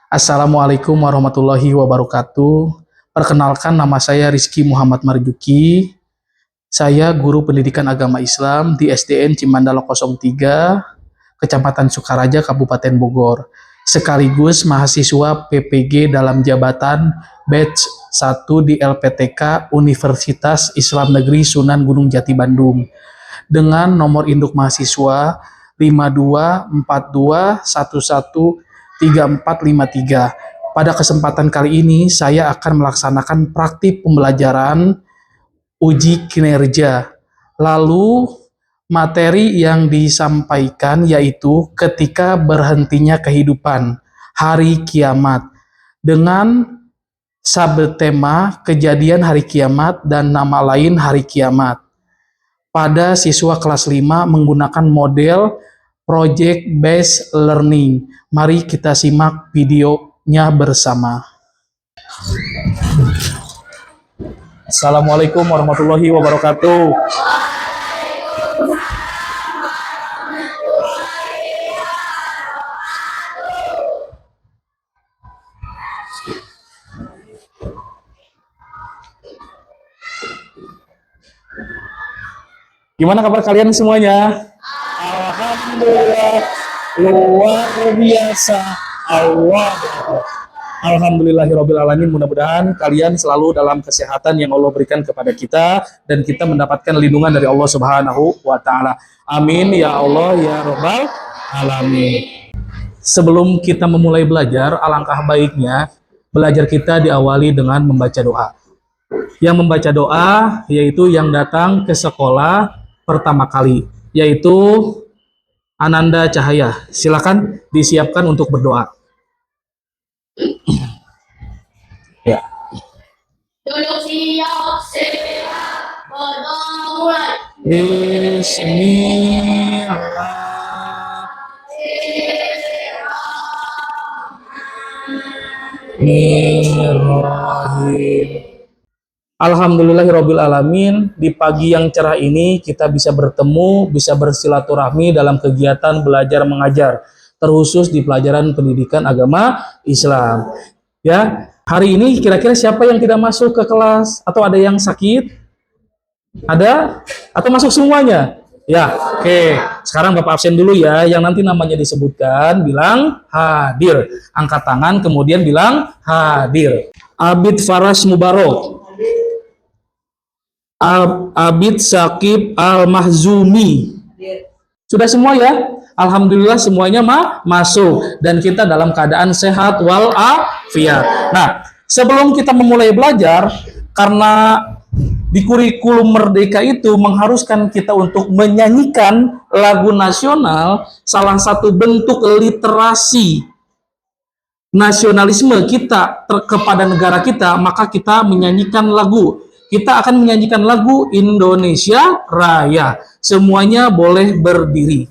Assalamualaikum warahmatullahi wabarakatuh. Perkenalkan, nama saya Rizky Muhammad Marjuki. Saya guru pendidikan agama Islam di SDN Cimandala 03, Kecamatan Sukaraja, Kabupaten Bogor. Sekaligus mahasiswa PPG dalam jabatan batch 1 di LPTK Universitas Islam Negeri Sunan Gunung Jati Bandung. Dengan nomor induk mahasiswa 5242113453. Pada kesempatan kali ini saya akan melaksanakan praktik pembelajaran uji kinerja. Lalu materi yang disampaikan yaitu ketika berhentinya kehidupan, hari kiamat, dengan subtema kejadian hari kiamat dan nama lain hari kiamat. Pada siswa kelas 5 menggunakan model Project Based Learning. Mari kita simak videonya bersama. Assalamualaikum warahmatullahi wabarakatuh. Gimana kabar kalian semuanya? Alhamdulillah, luar biasa. Alhamdulillahirobbilalamin. Mudah-mudahan kalian selalu dalam kesehatan yang Allah berikan kepada kita dan kita mendapatkan lindungan dari Allah Subhanahu wa taala. Amin ya Allah ya Rabbal alamin. Sebelum kita memulai belajar, alangkah baiknya belajar kita diawali dengan membaca doa. Yang membaca doa yaitu yang datang ke sekolah pertama kali, yaitu Ananda Cahaya. Silakan disiapkan untuk berdoa. Ya. Duduk siap, siap, berdoa mulai. Bismillahirrahmanirrahim. Alhamdulillahirobbilalamin. Di pagi yang cerah ini kita bisa bertemu, bisa bersilaturahmi dalam kegiatan belajar mengajar, terkhusus di pelajaran pendidikan agama Islam. Ya, hari ini kira-kira siapa yang tidak masuk ke kelas atau ada yang sakit? Ada? Atau masuk semuanya? Ya, oke. Sekarang Bapak absen dulu ya. Yang nanti namanya disebutkan, bilang hadir. Angkat tangan, kemudian bilang hadir. Abid Faras Mubarok. Abid Sakib Al-Mahzumi. Sudah semua ya? Alhamdulillah semuanya masuk. Dan kita dalam keadaan sehat walafiat. Nah, sebelum kita memulai belajar, karena di kurikulum Merdeka itu mengharuskan kita untuk menyanyikan lagu nasional, salah satu bentuk literasi nasionalisme kita kepada negara kita, maka kita menyanyikan lagu. Kita akan menyanyikan lagu Indonesia Raya. Semuanya boleh berdiri.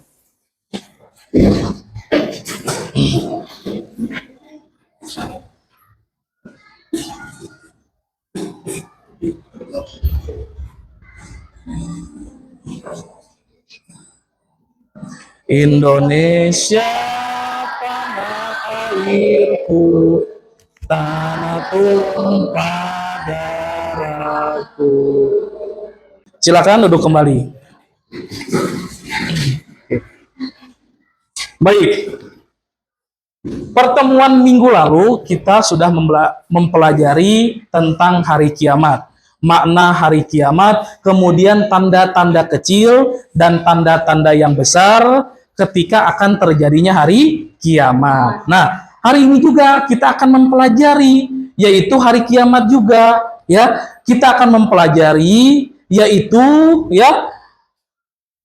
Indonesia tanah airku, tanah tumpah darahku. Silakan duduk kembali. Baik. Pertemuan minggu lalu kita sudah mempelajari tentang hari kiamat, makna hari kiamat, kemudian tanda-tanda kecil dan tanda-tanda yang besar ketika akan terjadinya hari kiamat. Nah, hari ini juga kita akan mempelajari yaitu hari kiamat juga, ya. Kita akan mempelajari yaitu ya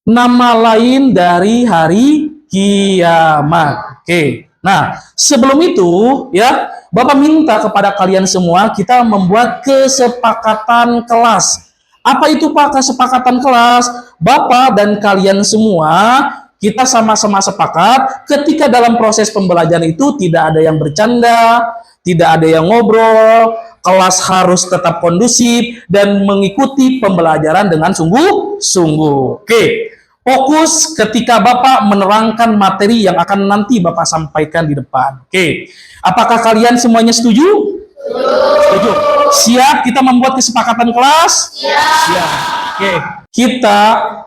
nama lain dari hari kiamat. Oke. Nah, sebelum itu ya, Bapak minta kepada kalian semua kita membuat kesepakatan kelas. Apa itu Pak kesepakatan kelas? Bapak dan kalian semua kita sama-sama sepakat ketika dalam proses pembelajaran itu tidak ada yang bercanda, tidak ada yang ngobrol, kelas harus tetap kondusif dan mengikuti pembelajaran dengan sungguh-sungguh. Oke. fokus ketika Bapak menerangkan materi yang akan nanti Bapak sampaikan di depan. Oke, apakah kalian semuanya setuju? Setuju. Siap kita membuat kesepakatan kelas? Siap. Oke, kita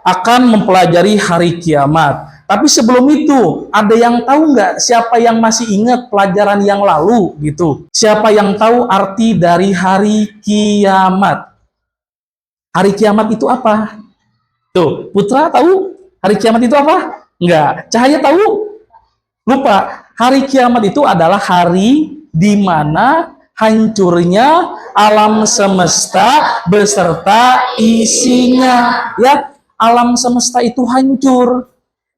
akan mempelajari hari kiamat. Tapi sebelum itu, ada yang tahu nggak siapa yang masih ingat pelajaran yang lalu gitu? Siapa yang tahu arti dari hari kiamat? Hari kiamat itu apa? Tuh, Putra tahu hari kiamat itu apa? Enggak. Cahaya tahu? Lupa. Hari kiamat itu adalah hari di mana hancurnya alam semesta beserta isinya. Ya, alam semesta itu hancur.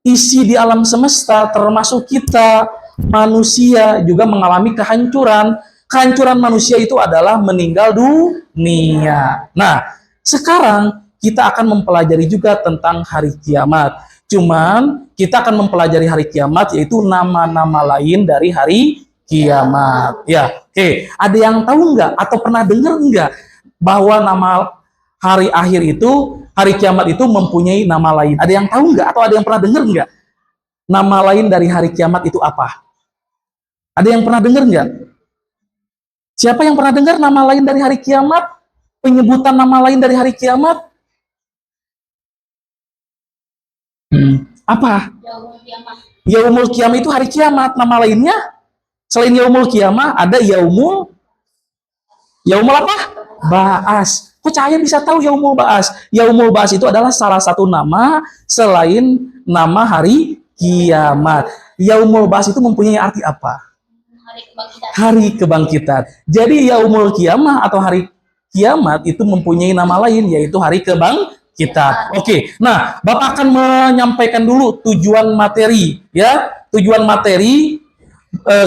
Isi di alam semesta termasuk kita, manusia juga mengalami kehancuran. Kehancuran manusia itu adalah meninggal dunia. Nah, sekarang kita akan mempelajari juga tentang hari kiamat. Cuman kita akan mempelajari hari kiamat yaitu nama-nama lain dari hari kiamat. Ya, oke. Ada yang tahu nggak atau pernah dengar nggak bahwa nama hari akhir itu, hari kiamat itu mempunyai nama lain? Ada yang tahu nggak atau ada yang pernah dengar nggak? Nama lain dari hari kiamat itu apa? Ada yang pernah dengar nggak? Siapa yang pernah dengar nama lain dari hari kiamat? Penyebutan nama lain dari hari kiamat? Apa? Yaumul Qiyamah itu hari kiamat. Nama lainnya selain Yaumul Qiyamah ada Yaumul apa? Ba'as. Kok Cahaya bisa tahu Yaumul Ba'as? Yaumul Ba'as itu adalah salah satu nama selain nama hari kiamat. Yaumul Ba'as itu mempunyai arti apa? Hari kebangkitan. Jadi Yaumul Qiyamah atau hari kiamat itu mempunyai nama lain yaitu hari kebangkitan. Oke. Nah, Bapak akan menyampaikan dulu tujuan materi ya. Tujuan materi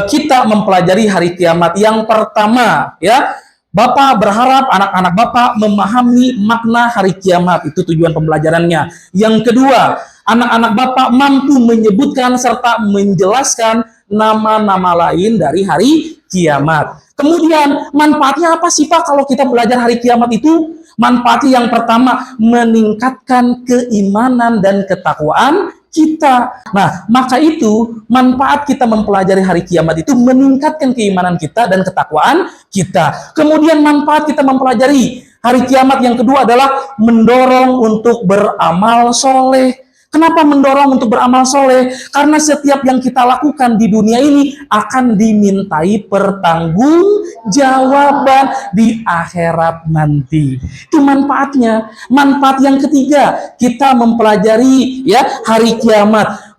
kita mempelajari hari kiamat. Yang pertama ya, Bapak berharap anak-anak Bapak memahami makna hari kiamat. Itu tujuan pembelajarannya. Yang kedua, anak-anak Bapak mampu menyebutkan serta menjelaskan nama-nama lain dari hari kiamat. Kemudian, manfaatnya apa sih Pak kalau kita belajar hari kiamat itu? Manfaatnya yang pertama, meningkatkan keimanan dan ketakwaan kita. Nah, maka itu manfaat kita mempelajari hari kiamat itu meningkatkan keimanan kita dan ketakwaan kita. Kemudian manfaat kita mempelajari hari kiamat yang kedua adalah mendorong untuk beramal soleh. Kenapa mendorong untuk beramal soleh? Karena setiap yang kita lakukan di dunia ini akan dimintai pertanggungjawaban di akhirat nanti. Itu manfaatnya. Manfaat yang ketiga, kita mempelajari ya hari kiamat,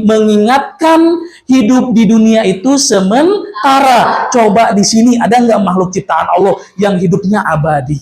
mengingatkan hidup di dunia itu sementara. Coba di sini ada nggak makhluk ciptaan Allah yang hidupnya abadi?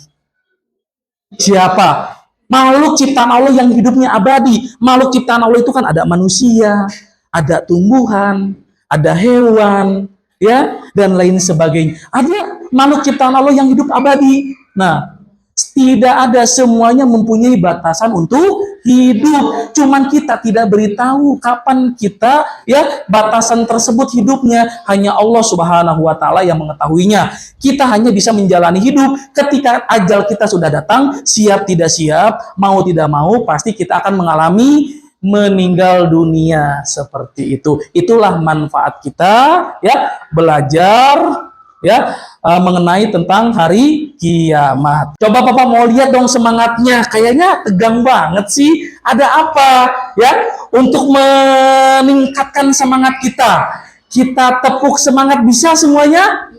Siapa? Makhluk ciptaan Allah yang hidupnya abadi. Makhluk ciptaan Allah itu kan ada manusia, ada tumbuhan, ada hewan, ya, dan lain sebagainya. Ada makhluk ciptaan Allah yang hidup abadi. Nah, tidak ada, semuanya mempunyai batasan untuk hidup. Cuman kita tidak beritahu kapan kita ya batasan tersebut hidupnya. Hanya Allah Subhanahu wa taala yang mengetahuinya. Kita hanya bisa menjalani hidup ketika ajal kita sudah datang, siap tidak siap, mau tidak mau pasti kita akan mengalami meninggal dunia seperti itu. Itulah manfaat kita ya belajar ya mengenai tentang hari kiamat. Coba Papa mau lihat dong semangatnya, kayaknya tegang banget sih. Ada apa ya untuk meningkatkan semangat kita? Kita tepuk semangat, bisa semuanya?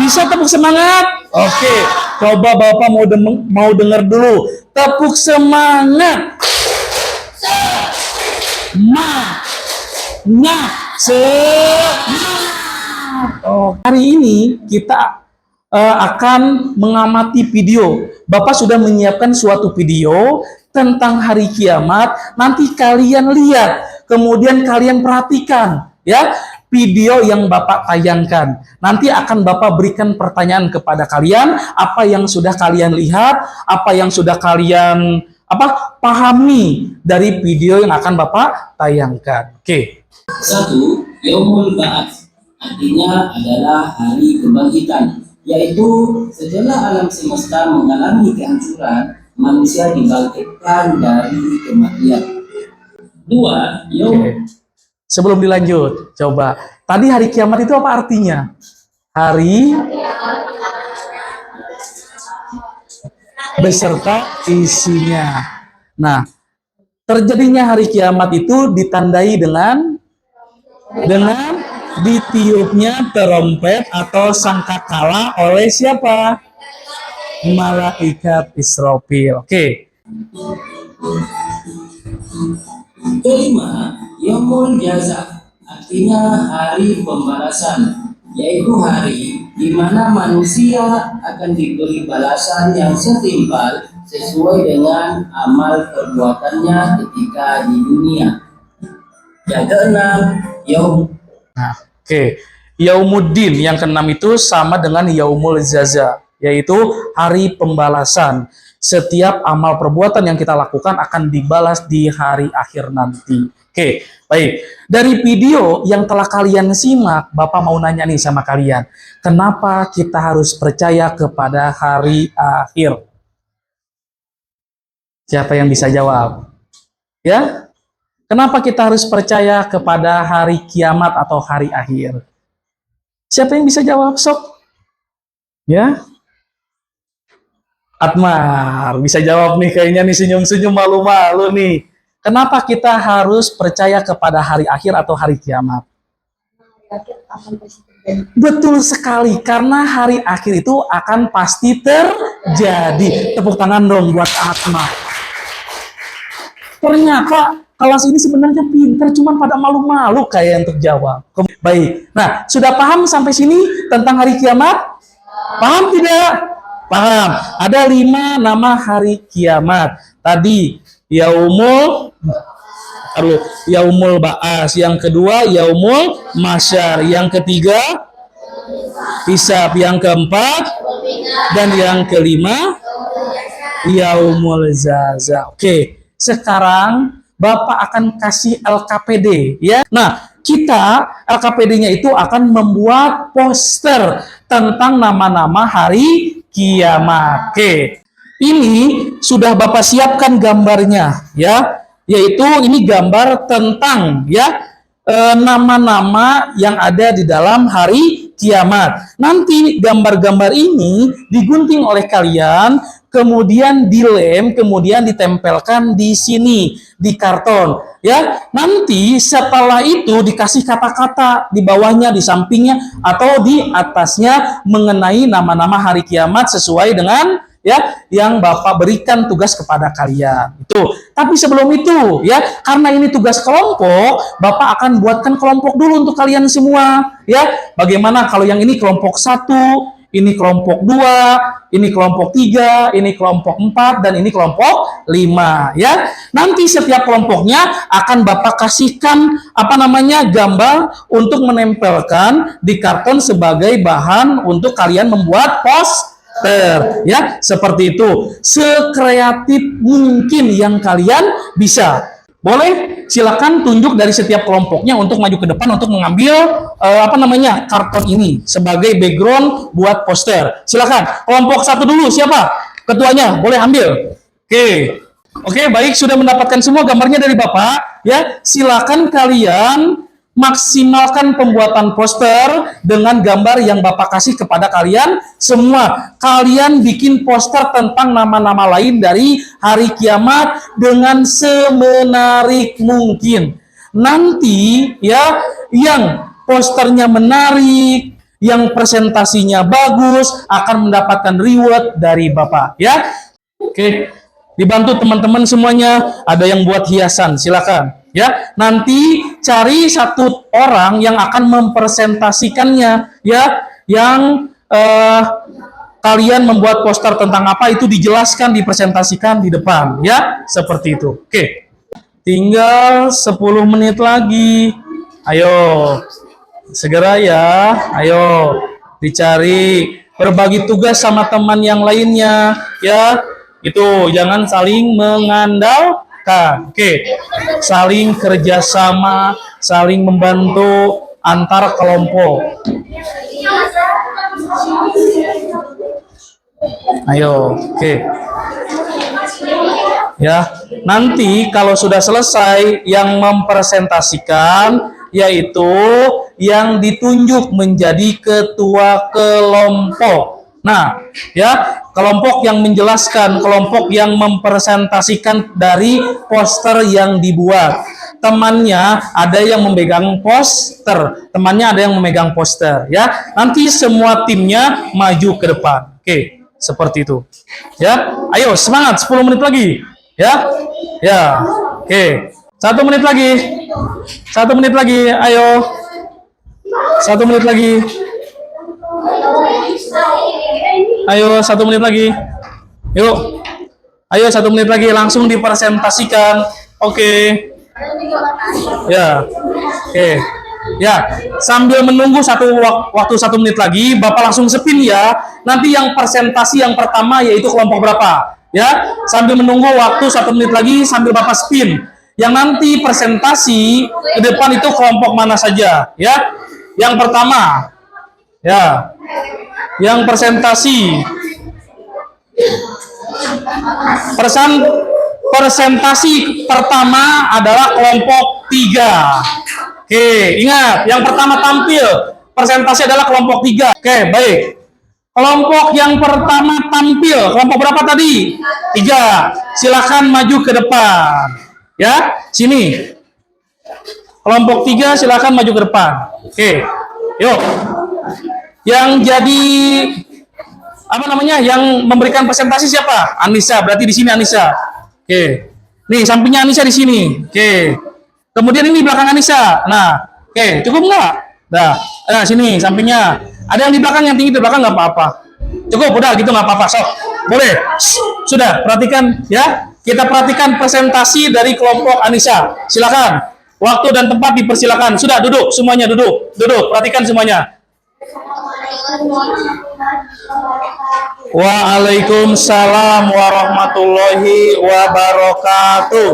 Bisa tepuk semangat? Oke, coba Bapak mau dengar dulu. Tepuk semangat. Hari ini kita akan mengamati video. Bapak sudah menyiapkan suatu video tentang hari kiamat. Nanti kalian lihat, kemudian kalian perhatikan ya video yang Bapak tayangkan. Nanti akan Bapak berikan pertanyaan kepada kalian, apa yang sudah kalian lihat, apa yang sudah kalian pahami dari video yang akan Bapak tayangkan. Oke. Satu, Yaumul Ba'ats artinya adalah hari kebangkitan, yaitu setelah alam semesta mengalami kehancuran, manusia dibangkitkan dari kematian. Dua, Oke. Sebelum dilanjut, coba. Tadi hari kiamat itu apa artinya? Hari beserta isinya. Nah, terjadinya hari kiamat itu ditandai dengan ditiupnya terompet atau sangkakala oleh siapa? Malaikat Israfil. Oke. kelima, Yaumul Jaza, artinya hari pembalasan, yaitu hari di mana manusia akan diberi balasan yang setimpal sesuai dengan amal perbuatannya ketika di dunia. Yang keenam, Yaum Nah, oke. Yaumuddin yang keenam itu sama dengan Yaumul Jaza, yaitu hari pembalasan. Setiap amal perbuatan yang kita lakukan akan dibalas di hari akhir nanti. Oke, baik. Dari video yang telah kalian simak, Bapak mau nanya nih sama kalian. Kenapa kita harus percaya kepada hari akhir? Siapa yang bisa jawab? Ya? Kenapa kita harus percaya kepada hari kiamat atau hari akhir? Siapa yang bisa jawab, sok? Ya? Atmar, bisa jawab nih kayaknya nih senyum-senyum malu-malu nih. Kenapa kita harus percaya kepada hari akhir atau hari kiamat? Betul sekali, karena hari akhir itu akan pasti terjadi. Tepuk tangan dong buat Atmar. Ternyata kelas ini sebenarnya pintar, cuman pada malu-malu kayak untuk jawab. Baik, nah sudah paham sampai sini tentang hari kiamat? Paham tidak? Paham. Ada 5 nama hari kiamat. Tadi Yaumul Ba'as, yang kedua Yaumul Masyar, yang ketiga Hisab, yang keempat dan yang kelima Yaumul Jaza. Oke, sekarang Bapak akan kasih LKPD ya. Nah, kita LKPD-nya itu akan membuat poster tentang nama-nama hari kiamat. Oke. Ini sudah Bapak siapkan gambarnya ya, yaitu ini gambar tentang ya nama-nama yang ada di dalam hari kiamat. Nanti gambar-gambar ini digunting oleh kalian, kemudian dilem, kemudian ditempelkan di sini di karton ya. Nanti setelah itu dikasih kata-kata di bawahnya, di sampingnya atau di atasnya mengenai nama-nama hari kiamat sesuai dengan ya yang Bapak berikan tugas kepada kalian itu. Tapi sebelum itu ya, karena ini tugas kelompok, Bapak akan buatkan kelompok dulu untuk kalian semua ya. Bagaimana kalau yang ini kelompok 1, ini kelompok 2, ini kelompok 3, ini kelompok 4, dan ini kelompok 5 ya. Nanti setiap kelompoknya akan Bapak kasihkan gambar untuk menempelkan di karton sebagai bahan untuk kalian membuat poster ya, seperti itu. Sekreatif mungkin yang kalian bisa. Boleh silakan tunjuk dari setiap kelompoknya untuk maju ke depan untuk mengambil karton ini sebagai background buat poster. Silakan. Kelompok 1 dulu, siapa? Ketuanya, boleh ambil. Oke, baik, sudah mendapatkan semua gambarnya dari Bapak ya. Silakan kalian maksimalkan pembuatan poster dengan gambar yang Bapak kasih kepada kalian semua. Kalian bikin poster tentang nama-nama lain dari hari kiamat dengan semenarik mungkin. Nanti ya, yang posternya menarik, yang presentasinya bagus akan mendapatkan reward dari Bapak ya. Oke, dibantu teman-teman semuanya. Ada yang buat hiasan, silakan. Ya, nanti cari 1 orang yang akan mempresentasikannya ya, yang kalian membuat poster tentang apa itu dijelaskan, dipresentasikan di depan ya, seperti itu. Oke. Tinggal 10 menit lagi. Ayo. Segera ya. Ayo. Dicari, berbagi tugas sama teman yang lainnya ya. Itu jangan saling mengandalkan. Oke, saling kerjasama, saling membantu antar kelompok. Ayo, oke. Ya, Nanti kalau sudah selesai yang mempresentasikan yaitu yang ditunjuk menjadi ketua kelompok. Nah, ya, kelompok yang menjelaskan, kelompok yang mempresentasikan dari poster yang dibuat. Temannya ada yang memegang poster, ya. Nanti semua timnya maju ke depan. Oke, seperti itu. Ya, ayo semangat 10 menit lagi. Ya, ya, oke. 1 menit lagi. 1 menit lagi, ayo. 1 menit lagi. Ayo 1 menit lagi. Yuk. Ayo 1 menit lagi, langsung dipresentasikan. Oke. Ya. Oke. Ya, sambil menunggu waktu 1 menit lagi, Bapak langsung spin ya. Nanti yang presentasi yang pertama yaitu kelompok berapa? Ya, sambil menunggu waktu 1 menit lagi sambil Bapak spin. Yang nanti presentasi ke depan itu kelompok mana saja, ya? Yang pertama, ya, yang presentasi, presentasi pertama adalah kelompok 3. Oke, ingat, yang pertama tampil, presentasi adalah kelompok 3. Oke, baik. Kelompok yang pertama tampil, kelompok berapa tadi? 3. Silakan maju ke depan. Ya, sini. Kelompok 3 silakan maju ke depan. Oke, yuk. Yang jadi apa namanya? Yang memberikan presentasi siapa? Anissa. Berarti di sini Anissa. Oke. Nih, sampingnya Anissa di sini. Oke. Kemudian ini belakang Anissa. Nah, oke, cukup nggak? Nah, sini sampingnya. Ada yang di belakang, yang tinggi di belakang nggak apa-apa. Cukup, udah gitu nggak apa-apa. Sok, boleh. Sudah, perhatikan ya. Kita perhatikan presentasi dari kelompok Anissa. Silakan. Waktu dan tempat dipersilakan. Sudah, duduk semuanya, duduk. Duduk, perhatikan semuanya. Waalaikumsalam warahmatullahi wabarakatuh.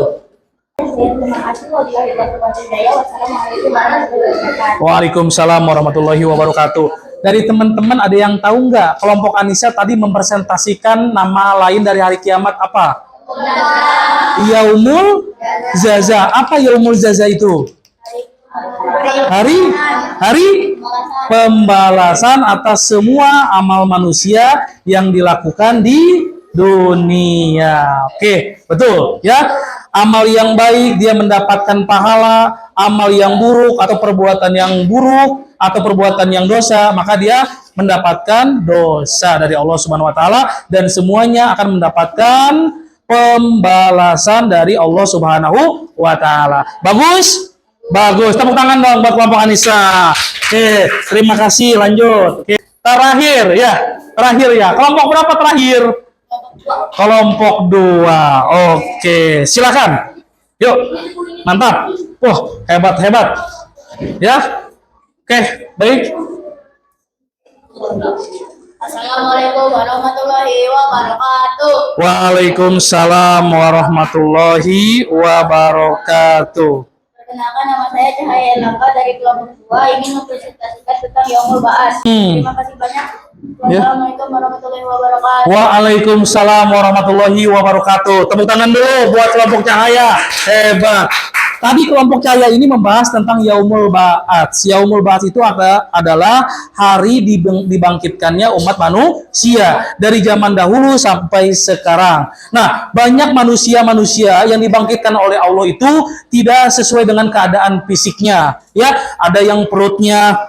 Waalaikumsalam warahmatullahi wabarakatuh. Dari teman-teman ada yang tahu nggak kelompok Anissa tadi mempresentasikan nama lain dari hari kiamat apa? Yaumul Zaza. Apa Yaumul Zaza itu? Hari pembalasan atas semua amal manusia yang dilakukan di dunia. Oke, betul ya. Amal yang baik dia mendapatkan pahala, amal yang buruk atau perbuatan yang buruk atau perbuatan yang dosa, maka dia mendapatkan dosa dari Allah Subhanahu wa taala dan semuanya akan mendapatkan pembalasan dari Allah Subhanahu wa taala. Bagus? Bagus. Tepuk tangan dong buat kelompok Anissa. Oke, terima kasih. Lanjut. Oke. Terakhir ya. Kelompok berapa terakhir? Kelompok 2. Oke, silakan. Yuk. Mantap. Wah, hebat. Ya. Oke, baik. Assalamualaikum warahmatullahi wabarakatuh. Waalaikumsalam warahmatullahi wabarakatuh. Perkenalkan, nama saya Cahaya Langka dari kelompok 2 ingin mempresentasikan tentang Yaumul Ba'ats. Terima kasih banyak. Wassalamualaikum warahmatullahi wabarakatuh. Waalaikumsalam warahmatullahi wabarakatuh. Tepuk tangan dulu buat kelompok Cahaya. Hebat. Tadi kelompok Cahaya ini membahas tentang Yaumul Ba'ats. Yaumul Ba'ats itu adalah hari dibangkitkannya umat manusia dari zaman dahulu sampai sekarang. Nah, banyak manusia-manusia yang dibangkitkan oleh Allah itu tidak sesuai dengan keadaan fisiknya. Ya, ada yang perutnya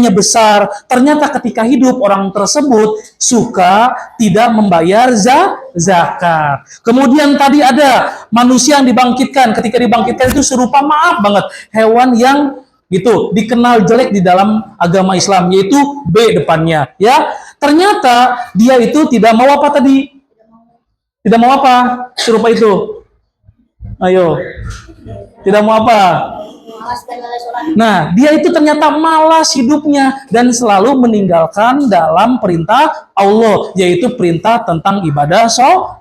besar. Ternyata ketika hidup orang tersebut suka tidak membayar zakat. Kemudian tadi ada manusia yang dibangkitkan. Ketika dibangkitkan itu serupa, maaf banget, hewan yang gitu dikenal jelek di dalam agama Islam, yaitu B depannya. Ya, ternyata dia itu tidak mau apa tadi? Tidak mau apa? Serupa itu. Ayo. Tidak mau apa? malas dan lalai sholat. Nah, dia itu ternyata malas hidupnya dan selalu meninggalkan dalam perintah Allah, yaitu perintah tentang ibadah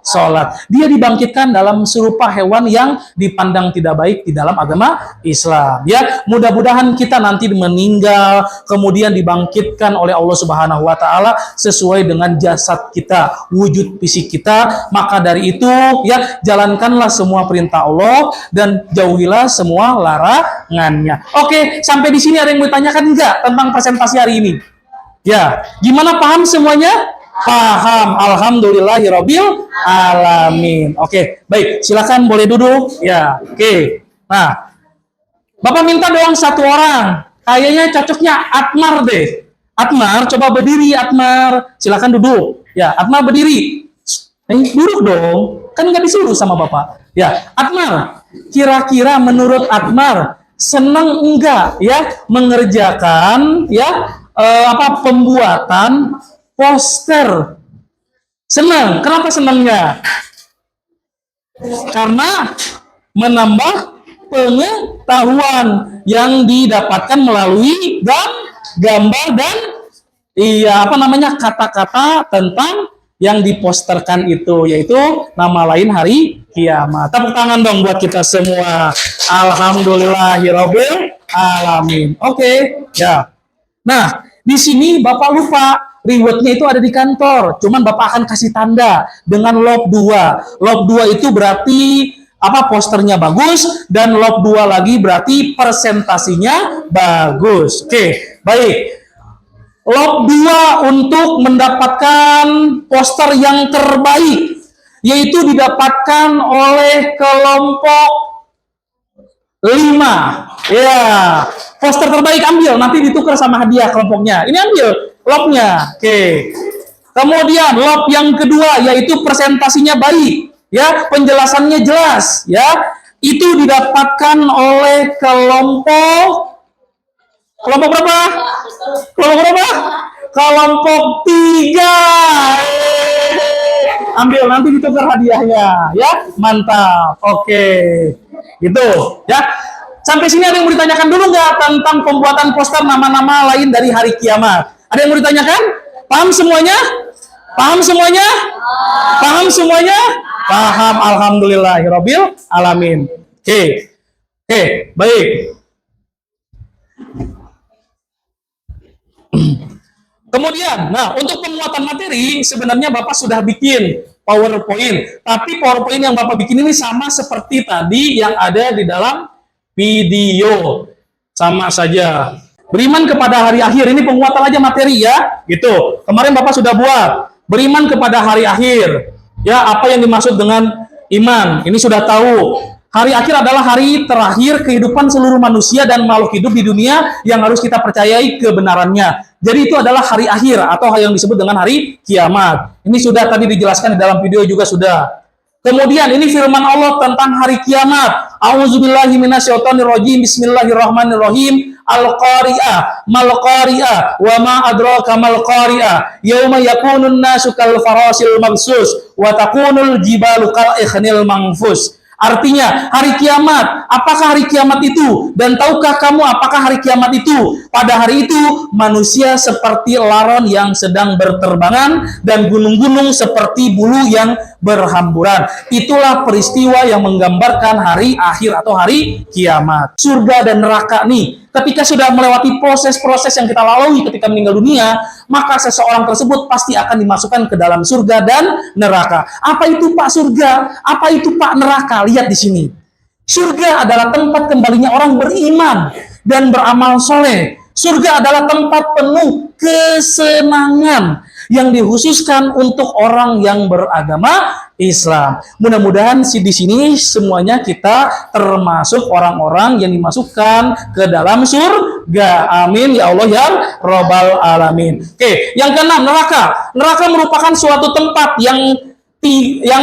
sholat. Dia dibangkitkan dalam serupa hewan yang dipandang tidak baik di dalam agama Islam. Ya, mudah-mudahan kita nanti meninggal kemudian dibangkitkan oleh Allah Subhanahu wa taala sesuai dengan jasad kita, wujud fisik kita. Maka dari itu, ya, jalankanlah semua perintah Allah dan jauhilah semua larangannya. Oke, sampai di sini ada yang mau ditanyakan enggak tentang presentasi hari ini? Ya, gimana, paham semuanya? Paham. Alhamdulillahirabbil alamin. Oke, baik, silakan boleh duduk. Ya, oke. Nah, Bapak minta doang satu orang. Kayaknya cocoknya Atmar deh. Atmar, coba berdiri Atmar. Silakan duduk. Ya, Atmar berdiri. Duduk dong. Kan nggak disuruh sama Bapak. Ya, Atmar. Kira-kira menurut Atmar senang enggak ya mengerjakan ya pembuatan poster? Senang. Kenapa senangnya? Karena menambah pengetahuan yang didapatkan melalui gambar dan kata-kata tentang yang diposterkan itu, yaitu nama lain hari kiamat. Tepuk tangan dong buat kita semua. Alhamdulillahirabbil alamin. Oke, ya. Nah, di sini Bapak lupa rewardnya itu ada di kantor. Cuman Bapak akan kasih tanda dengan lob 2. Lob 2 itu berarti posternya bagus, dan lob 2 lagi berarti presentasinya bagus. Oke, baik. Lob 2 untuk mendapatkan poster yang terbaik, yaitu didapatkan oleh kelompok 5. Ya, poster terbaik ambil, nanti ditukar sama hadiah kelompoknya. Ini ambil lobnya. Oke. Kemudian lob yang kedua yaitu presentasinya baik, ya, penjelasannya jelas, ya. Itu didapatkan oleh kelompok berapa? Kelompok berapa? Kelompok 3. Ambil, nanti ditukar hadiahnya, ya. Mantap. Oke. Gitu, ya. Sampai sini ada yang mau ditanyakan dulu nggak tentang pembuatan poster nama-nama lain dari hari kiamat? Ada yang mau ditanyakan? Paham semuanya? Paham semuanya? Paham semuanya? Paham. Alhamdulillahirabbil alamin. Oke. Oke, baik. Kemudian, nah, untuk penguatan materi sebenarnya Bapak sudah bikin PowerPoint, tapi PowerPoint yang Bapak bikin ini sama seperti tadi yang ada di dalam video, sama saja. Beriman kepada hari akhir, ini penguatan aja materi ya, gitu. Kemarin Bapak sudah buat beriman kepada hari akhir, ya. Apa yang dimaksud dengan iman? Ini sudah tahu. Hari akhir adalah hari terakhir kehidupan seluruh manusia dan makhluk hidup di dunia yang harus kita percayai kebenarannya. Jadi itu adalah hari akhir atau yang disebut dengan hari kiamat. Ini sudah tadi dijelaskan di dalam video juga sudah. Kemudian ini firman Allah tentang hari kiamat. A'udzubillahi minasyaitonirrajim. Bismillahirrahmanirrahim. Al-Qari'ah, mal-Qari'ah, wa ma adraka mal-Qari'ah. Yauma yakunun nasu kal farasil mabsus wa takunul jibalu kal ikhnil manfus. Artinya, hari kiamat, apakah hari kiamat itu? Dan tahukah kamu apakah hari kiamat itu? Pada hari itu, manusia seperti laron yang sedang berterbangan dan gunung-gunung seperti bulu yang berhamburan. Itulah peristiwa yang menggambarkan hari akhir atau hari kiamat. Surga dan neraka nih, ketika sudah melewati proses-proses yang kita lalui ketika meninggal dunia, maka seseorang tersebut pasti akan dimasukkan ke dalam surga dan neraka. Apa itu Pak surga? Apa itu Pak neraka? Lihat di sini. Surga adalah tempat kembalinya orang beriman dan beramal soleh. Surga adalah tempat penuh kesenangan yang dikhususkan untuk orang yang beragama Islam. Mudah-mudahan di sini semuanya kita termasuk orang-orang yang dimasukkan ke dalam surga. Amin ya Allah ya Rabbal alamin. Oke, yang keenam, neraka. Neraka merupakan suatu tempat yang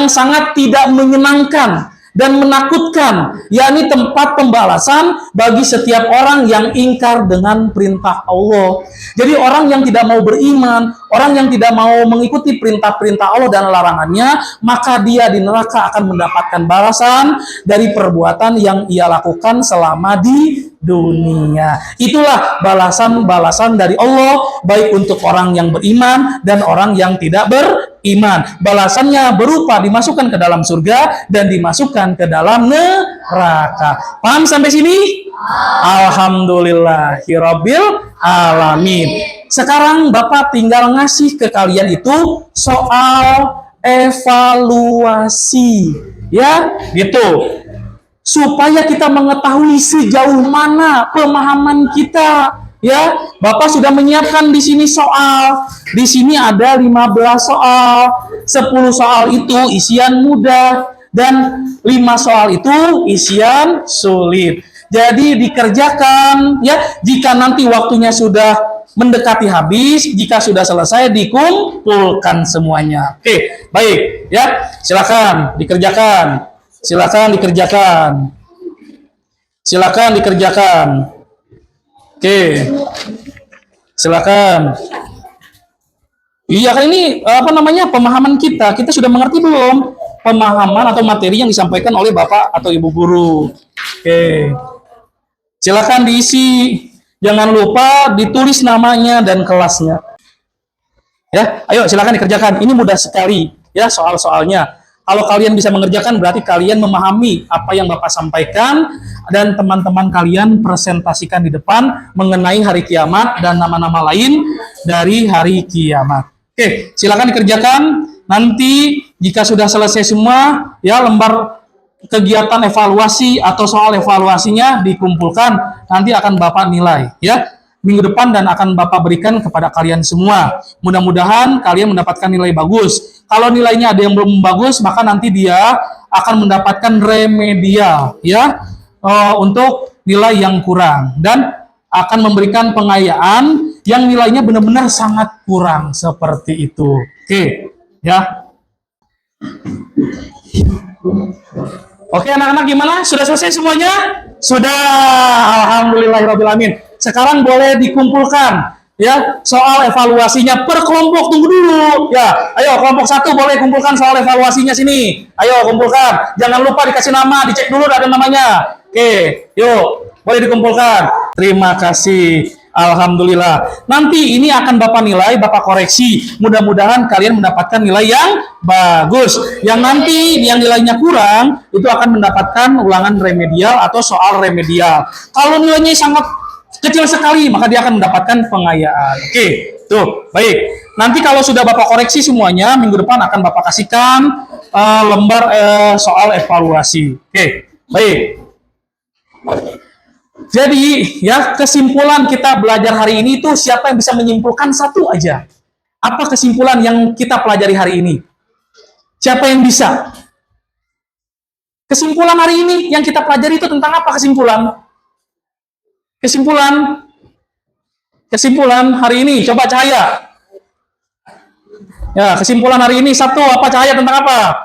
sangat tidak menyenangkan dan menakutkan, yakni tempat pembalasan bagi setiap orang yang ingkar dengan perintah Allah. Jadi orang yang tidak mau beriman, orang yang tidak mau mengikuti perintah-perintah Allah dan larangannya, maka dia di neraka akan mendapatkan balasan dari perbuatan yang ia lakukan selama di dunia. Itulah balasan-balasan dari Allah, baik untuk orang yang beriman dan orang yang tidak beriman. Balasannya berupa dimasukkan ke dalam surga dan dimasukkan ke dalam neraka. Paham sampai sini? Alhamdulillahirabbil alamin. Sekarang Bapak tinggal ngasih ke kalian itu soal evaluasi, ya, gitu. Supaya kita mengetahui sejauh mana pemahaman kita, ya. Bapak sudah menyiapkan di sini soal. Di sini ada 15 soal. 10 soal itu isian mudah dan 5 soal itu isian sulit. Jadi dikerjakan, ya. Jika nanti waktunya sudah mendekati habis, jika sudah selesai dikumpulkan semuanya. Oke, baik, ya. Silakan dikerjakan. Silakan dikerjakan. Silakan dikerjakan. Oke. Silakan. Iya, kan ini apa namanya? Pemahaman kita. Kita sudah mengerti belum pemahaman atau materi yang disampaikan oleh Bapak atau Ibu guru? Oke. Silakan diisi. Jangan lupa ditulis namanya dan kelasnya. Ya, ayo silakan dikerjakan. Ini mudah sekali ya soal-soalnya. Kalau kalian bisa mengerjakan, berarti kalian memahami apa yang Bapak sampaikan dan teman-teman kalian presentasikan di depan mengenai hari kiamat dan nama-nama lain dari hari kiamat. Oke, silakan dikerjakan. Nanti jika sudah selesai semua, ya lembar kegiatan evaluasi atau soal evaluasinya dikumpulkan, nanti akan Bapak nilai, ya. Minggu depan dan akan Bapak berikan kepada kalian semua. Mudah-mudahan kalian mendapatkan nilai bagus. Kalau nilainya ada yang belum bagus, maka nanti dia akan mendapatkan remedial, ya, untuk nilai yang kurang dan akan memberikan pengayaan yang nilainya benar-benar sangat kurang seperti itu. Oke, ya. Oke, anak-anak gimana? Sudah selesai semuanya? Sudah. Alhamdulillahirrahmanirrahim. Sekarang boleh dikumpulkan ya soal evaluasinya per kelompok. Tunggu dulu ya. Ayo kelompok 1 boleh kumpulkan soal evaluasinya sini. Ayo kumpulkan. Jangan lupa dikasih nama, dicek dulu ada namanya. Oke, yuk boleh dikumpulkan. Terima kasih. Alhamdulillah. Nanti ini akan Bapak nilai, Bapak koreksi. Mudah-mudahan kalian mendapatkan nilai yang bagus. Yang nanti yang nilainya kurang itu akan mendapatkan ulangan remedial atau soal remedial. Kalau nilainya sangat kecil sekali, maka dia akan mendapatkan pengayaan. Oke, tuh, baik. Nanti kalau sudah Bapak koreksi semuanya, minggu depan akan Bapak kasihkan lembar soal evaluasi. Oke, baik. Jadi, ya, kesimpulan kita belajar hari ini itu siapa yang bisa menyimpulkan satu aja? Apa kesimpulan yang kita pelajari hari ini? Siapa yang bisa? Kesimpulan hari ini yang kita pelajari itu tentang apa kesimpulan? Kesimpulan hari ini, coba Cahaya. Ya, kesimpulan hari ini satu, apa Cahaya tentang apa?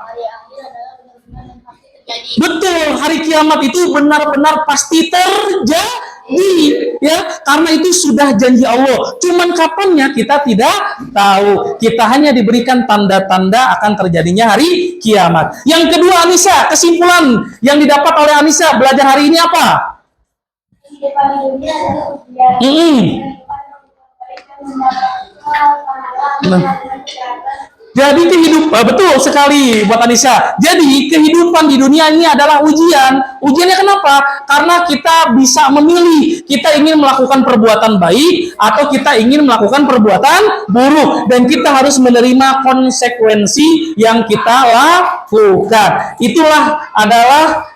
Betul, hari kiamat itu benar-benar pasti terjadi, ya, karena itu sudah janji Allah. Cuman kapannya kita tidak tahu. Kita hanya diberikan tanda-tanda akan terjadinya hari kiamat. Yang kedua, Anissa, kesimpulan yang didapat oleh Anissa belajar hari ini apa? Jadi betul sekali buat Anissa. Jadi kehidupan di dunia ini adalah ujian. Ujiannya kenapa? Karena kita bisa memilih. Kita ingin melakukan perbuatan baik atau kita ingin melakukan perbuatan buruk. Dan kita harus menerima konsekuensi yang kita lakukan. Itulah adalah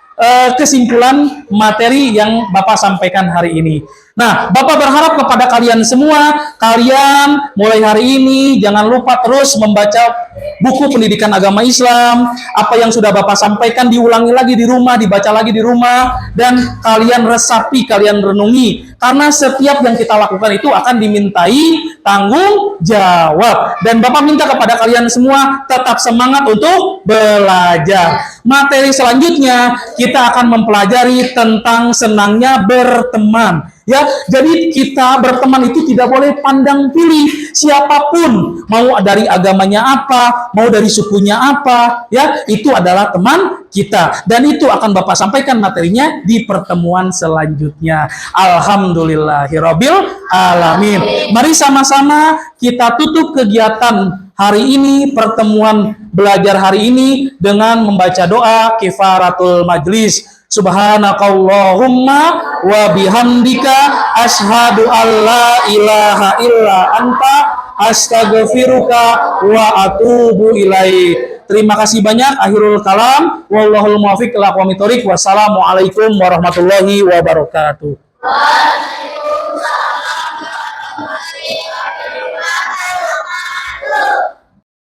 kesimpulan materi yang Bapak sampaikan hari ini. Nah, Bapak berharap kepada kalian semua, kalian mulai hari ini jangan lupa terus membaca buku pendidikan agama Islam. Apa yang sudah Bapak sampaikan diulangi lagi di rumah, dibaca lagi di rumah, dan kalian resapi, kalian renungi. Karena setiap yang kita lakukan itu akan dimintai tanggung jawab. Dan Bapak minta kepada kalian semua tetap semangat untuk belajar. Materi selanjutnya kita akan mempelajari tentang senangnya berteman. Ya, jadi kita berteman itu tidak boleh pandang pilih siapapun, mau dari agamanya apa, mau dari sukunya apa, ya, itu adalah teman kita. Dan itu akan Bapak sampaikan materinya di pertemuan selanjutnya. Alhamdulillahirabbil alamin. Mari sama-sama kita tutup kegiatan hari ini, pertemuan belajar hari ini dengan membaca doa kifaratul majlis. Subhanakallahumma wa bihamdika asyhadu alla ilaha illa anta astaghfiruka wa atubu ilaik. Terima kasih banyak. Akhirul kalam. Wallahul muwaffiq ila aqwamit thoriq. Wassalamualaikum warahmatullahi wabarakatuh.